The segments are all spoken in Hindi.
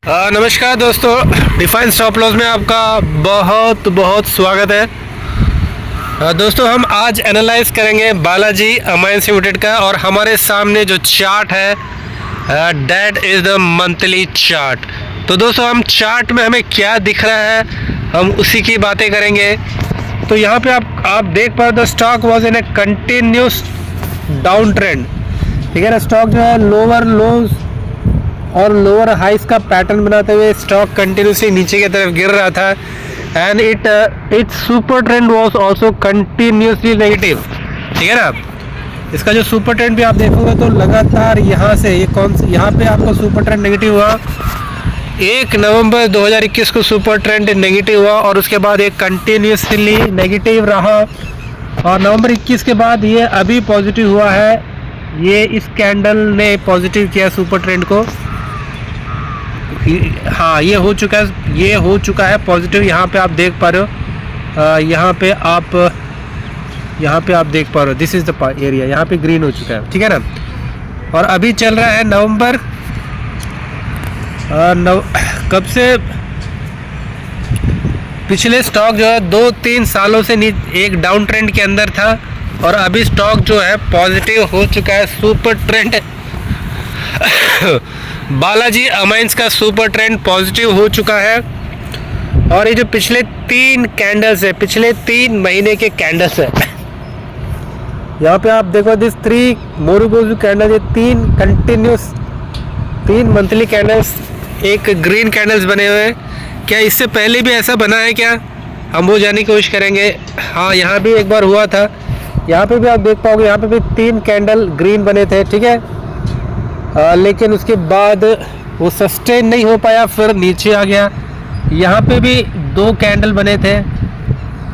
नमस्कार दोस्तों, डिफाइन स्टॉप लॉस में आपका बहुत बहुत स्वागत है। दोस्तों हम आज एनालाइज करेंगे बालाजी अमाइंस लिमिटेड का, और हमारे सामने जो चार्ट है that is the monthly chart. तो दोस्तों हम चार्ट में हमें क्या दिख रहा है हम उसी की बातें करेंगे। तो यहाँ पे आप देख पा the stock was in a continuous down trend. ठीक है ना, स्टॉक जो है लोअर लोज और लोअर हाइस का पैटर्न बनाते हुए स्टॉक कंटिन्यूसली नीचे की तरफ गिर रहा था, and it's super trend was also continuously negative. ठीक है ना, इसका जो सुपर ट्रेंड भी आप देखोगे तो लगातार यहाँ से यहाँ पे आपको सुपर ट्रेंड नेगेटिव हुआ। 1 नवंबर 2021 को सुपर ट्रेंड नेगेटिव हुआ और उसके बाद ये कंटिन्यूसली नेगेटिव रहा, और नवंबर 21 के बाद ये अभी पॉजिटिव हुआ है। ये इस कैंडल ने पॉजिटिव किया सुपर ट्रेंड को। हाँ, ये हो चुका है पॉजिटिव। यहाँ पे आप देख पा रहे हो, यहाँ पे आप देख पा रहे हो, दिस इज द एरिया, यहाँ पे ग्रीन हो चुका है। ठीक है ना, और अभी चल रहा है नवंबर कब से पिछले स्टॉक जो है 2-3 सालों से एक डाउन ट्रेंड के अंदर था, और अभी स्टॉक जो है पॉजिटिव हो चुका है। सुपर ट्रेंड बालाजी अमाइंस का सुपर ट्रेंड पॉजिटिव हो चुका है, और ये जो पिछले 3 कैंडल्स है, पिछले 3 महीने के कैंडल्स है, यहाँ पे आप देखो दिस 3 मोरुबोजू कैंडल, ये 3 कंटिन्यूस 3 मंथली कैंडल्स, एक ग्रीन कैंडल्स बने हुए हैं। क्या इससे पहले भी ऐसा बना है क्या, हम वो जानने की कोशिश करेंगे। हाँ, यहाँ भी एक बार हुआ था, यहाँ पे भी आप देख पाओगे, यहाँ पे भी 3 कैंडल ग्रीन बने थे। ठीक है, लेकिन उसके बाद वो सस्टेन नहीं हो पाया, फिर नीचे आ गया। यहाँ पे भी 2 कैंडल बने थे,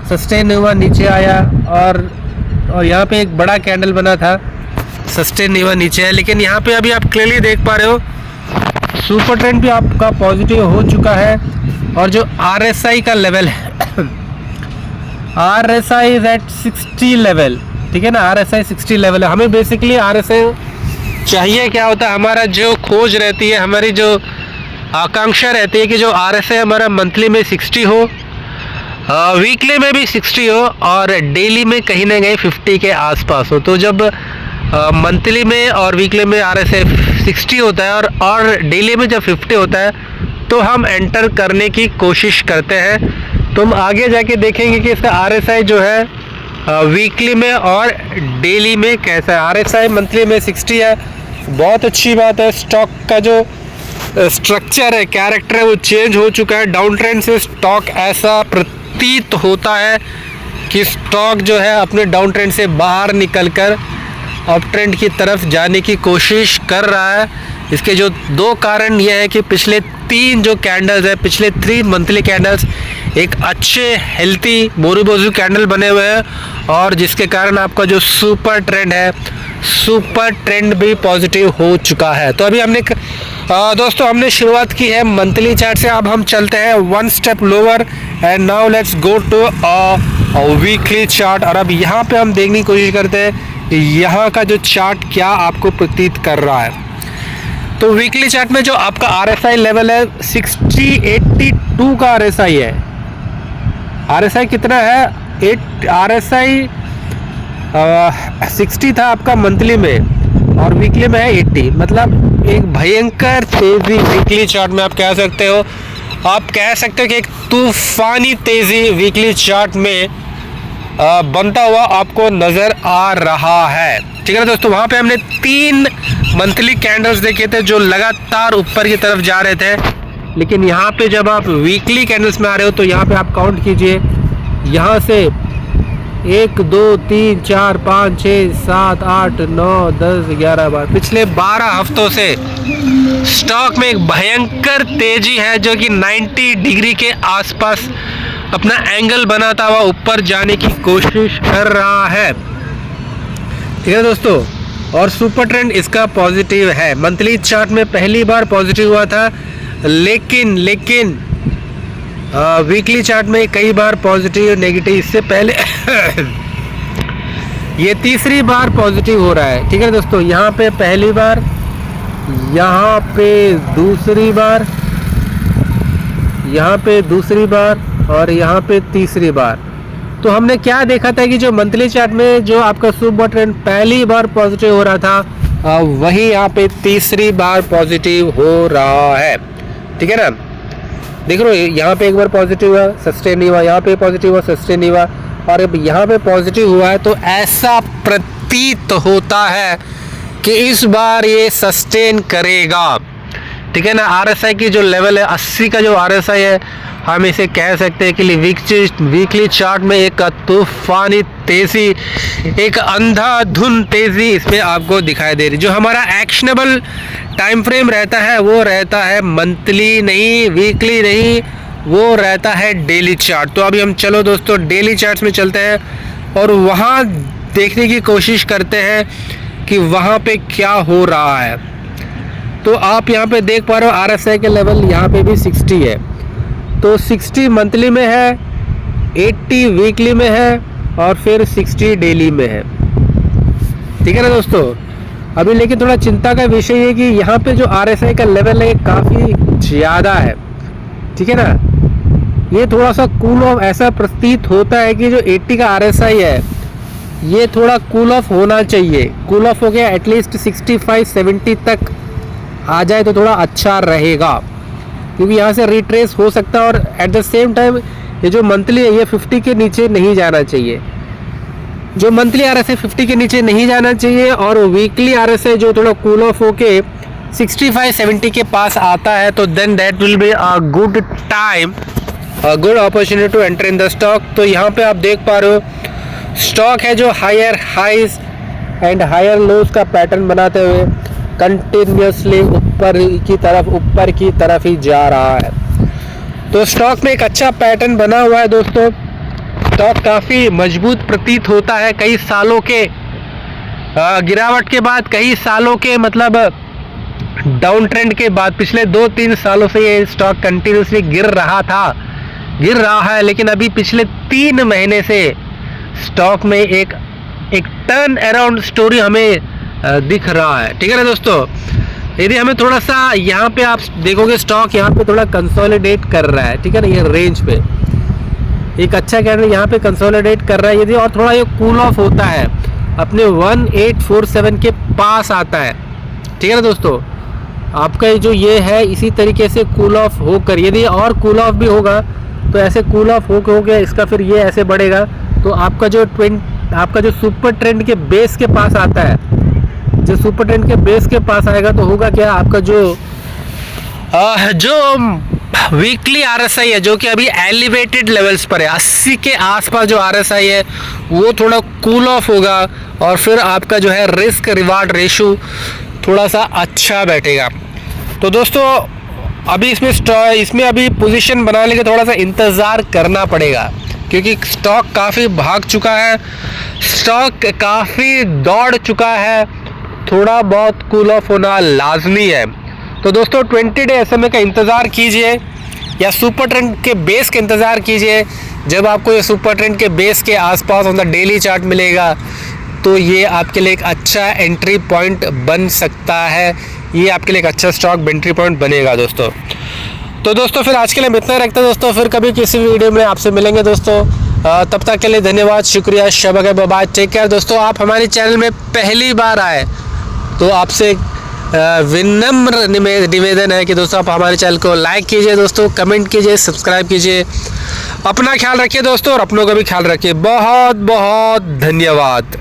सस्टेन नहीं हुआ, नीचे आया, और यहाँ पे एक बड़ा कैंडल बना था, सस्टेन नहीं हुआ, नीचे आया। लेकिन यहाँ पे अभी आप क्लियरली देख पा रहे हो सुपर ट्रेंड भी आपका पॉजिटिव हो चुका है, और जो RSI का लेवल है RSI इज एट 60 लेवल। ठीक है ना, RSI 60 लेवल है। हमें बेसिकली RSI चाहिए क्या होता है, हमारा जो खोज रहती है, हमारी जो आकांक्षा रहती है कि जो RSI हमारा मंथली में 60 हो, वीकली में भी 60 हो, और डेली में कहीं ना कहीं 50 के आसपास हो। तो जब मंथली में और वीकली में RSI 60 होता है और डेली में जब 50 होता है, तो हम एंटर करने की कोशिश करते हैं। तो हम आगे जाके देखेंगे कि इसका RSI जो है वीकली में और डेली में कैसा है। RSI मंथली में 60 है, बहुत अच्छी बात है। स्टॉक का जो स्ट्रक्चर है, कैरेक्टर है, वो चेंज हो चुका है। डाउन ट्रेंड से स्टॉक ऐसा प्रतीत होता है कि स्टॉक जो है अपने डाउन ट्रेंड से बाहर निकलकर अप ट्रेंड की तरफ जाने की कोशिश कर रहा है। इसके जो 2 कारण ये है कि पिछले 3 जो कैंडल्स है, पिछले 3 मंथली कैंडल्स एक अच्छे हेल्थी मोरुबोजू कैंडल बने हुए हैं, और जिसके कारण आपका जो सुपर ट्रेंड है, सुपर ट्रेंड भी पॉजिटिव हो चुका है। तो अभी दोस्तों हमने शुरुआत की है मंथली चार्ट से। अब हम चलते हैं 1 step lower, and now let's go to weekly chart. और अब यहाँ पे हम देखने की कोशिश करते हैं यहाँ का जो चार्ट क्या आपको प्रतीत कर रहा है। तो वीकली चार्ट में जो आपका RSI लेवल है 82 का RSI है। RSI कितना है? RSI 60 था आपका मंथली में, और वीकली में है 80। मतलब एक भयंकर तेजी वीकली चार्ट में आप कह सकते हो। आप कह सकते हो कि एक तूफानी तेजी वीकली चार्ट में बनता हुआ आपको नज़र आ रहा है। ठीक है ना दोस्तों, वहाँ पे हमने 3 मंथली कैंडल्स देखे थे जो लगातार ऊपर की तरफ जा रहे थे। लेकिन यहाँ पे जब आप वीकली कैंडल्स में आ रहे हो तो यहाँ पे आप काउंट कीजिए, यहाँ से 1 2 3 4 5 6 7 8 9 10 11 12 पिछले 12 हफ्तों से स्टॉक में एक भयंकर तेजी है, जो कि 90 डिग्री के आसपास अपना एंगल बनाता हुआ ऊपर जाने की कोशिश कर रहा है। ठीक है दोस्तों, और सुपर ट्रेंड इसका पॉजिटिव है। मंथली चार्ट में पहली बार पॉजिटिव हुआ था, लेकिन वीकली चार्ट में कई बार पॉजिटिव नेगेटिव, इससे पहले ये तीसरी बार पॉजिटिव हो रहा है। ठीक है दोस्तों, यहाँ पे पहली बार, यहाँ पे दूसरी बार, यहाँ पे दूसरी बार और यहाँ पे तीसरी बार। तो हमने क्या देखा था कि जो मंथली चार्ट में जो आपका सुपर ट्रेंड पहली बार पॉजिटिव हो रहा था, वही यहाँ पे तीसरी बार पॉजिटिव हो रहा है। ठीक है ना, देख लो यहाँ पे एक बार पॉजिटिव हुआ, सस्टेन नहीं हुआ, यहाँ पे पॉजिटिव हुआ, सस्टेन नहीं हुआ, और अब यहाँ पे पॉजिटिव हुआ है। तो ऐसा प्रतीत होता है कि इस बार ये सस्टेन करेगा। ठीक है ना, RSI की जो लेवल है 80 का जो RSI है, हम इसे कह सकते हैं कि वीकली चार्ट में एक तूफानी तेज़ी, एक अंधाधुंध तेज़ी इसमें आपको दिखाई दे रही। जो हमारा एक्शनेबल टाइम फ्रेम रहता है वो रहता है मंथली नहीं, वीकली नहीं, वो रहता है डेली चार्ट। तो अभी हम चलो दोस्तों डेली चार्ट्स में चलते हैं और वहाँ देखने की कोशिश करते हैं कि वहाँ पे क्या हो रहा है। तो आप यहाँ पे देख पा रहे हो RSI के लेवल यहाँ पे भी 60 है। तो 60 मंथली में है, 80 वीकली में है और फिर 60 डेली में है। ठीक है ना दोस्तों। अभी लेकिन थोड़ा चिंता का विषय है कि यहाँ पे जो RSI का लेवल है काफ़ी ज़्यादा है। ठीक है ना, ये थोड़ा सा कूल ऑफ ऐसा प्रतीत होता है कि जो 80 का RSI है ये थोड़ा कूल ऑफ होना चाहिए। कूल ऑफ हो गया एटलीस्ट 65-70 तक आ जाए तो थोड़ा अच्छा रहेगा, क्योंकि यहाँ से रिट्रेस हो सकता है। और एट द सेम टाइम ये जो मंथली है ये 50 के नीचे नहीं जाना चाहिए। जो मंथली RSI 50 के नीचे नहीं जाना चाहिए, और वीकली RSI जो थोड़ा कूल ऑफ होके 65-70 के पास आता है, तो then that will be a good time, a good opportunity to enter in the stock. तो यहाँ पे आप देख पा रहे हो स्टॉक है जो higher highs and higher lows का पैटर्न बनाते हुए कंटिन्यूसली ऊपर की तरफ ही जा रहा है। तो स्टॉक में एक अच्छा पैटर्न बना हुआ है दोस्तों। स्टॉक काफ़ी मजबूत प्रतीत होता है कई सालों के गिरावट के बाद, कई सालों के मतलब डाउन ट्रेंड के बाद। पिछले 2-3 सालों से ये स्टॉक कंटिन्यूसली गिर रहा है, लेकिन अभी पिछले 3 महीने से स्टॉक में एक टर्न अराउंड स्टोरी हमें दिख रहा है। ठीक है ना दोस्तों। यदि हमें थोड़ा सा यहाँ पे आप देखोगे स्टॉक यहाँ पे थोड़ा कंसोलिडेट कर रहा है। ठीक है ना, ये रेंज पे एक अच्छा कैंडल यहाँ पे कंसोलिडेट कर रहा है। यदि और थोड़ा ये कूल ऑफ होता है अपने 1847 के पास आता है, ठीक है ना दोस्तों, आपका जो ये है इसी तरीके से कूल ऑफ होकर, यदि और कूल ऑफ भी होगा तो ऐसे कूल ऑफ हो गया इसका, फिर ये ऐसे बढ़ेगा तो आपका जो सुपर ट्रेंड के बेस के पास आता है, जो सुपर ट्रेंड के बेस के पास आएगा तो होगा क्या, आपका जो वीकली RSI है जो कि अभी एलिवेटेड लेवल्स पर है, 80 के आसपास जो RSI है वो थोड़ा कूल ऑफ होगा, और फिर आपका जो है रिस्क रिवार्ड रेशो थोड़ा सा अच्छा बैठेगा। तो दोस्तों अभी इसमें अभी पोजीशन बनाने के थोड़ा सा इंतज़ार करना पड़ेगा, क्योंकि स्टॉक काफ़ी भाग चुका है, स्टॉक काफ़ी दौड़ चुका है, थोड़ा बहुत कूल ऑफ होना लाजमी है। तो दोस्तों 20 डे SMA का इंतज़ार कीजिए या सुपर ट्रेंड के बेस का इंतज़ार कीजिए। जब आपको ये सुपर ट्रेंड के बेस के आसपास ऑन द डेली चार्ट मिलेगा तो ये आपके लिए एक अच्छा एंट्री पॉइंट बन सकता है, ये आपके लिए एक अच्छा स्टॉक एंट्री पॉइंट बनेगा दोस्तों। तो दोस्तों फिर आज के लिए इतना रखते हैं दोस्तों, फिर कभी किसी वीडियो में आपसे मिलेंगे दोस्तों। तब तक के लिए धन्यवाद, शुक्रिया, शबा बाय, टेक केयर दोस्तों। आप हमारे चैनल में पहली बार आए तो आपसे विनम्र निवेदन है कि दोस्तों आप हमारे चैनल को लाइक कीजिए दोस्तों, कमेंट कीजिए, सब्सक्राइब कीजिए। अपना ख्याल रखिए दोस्तों और अपनों का भी ख्याल रखिए। बहुत बहुत धन्यवाद।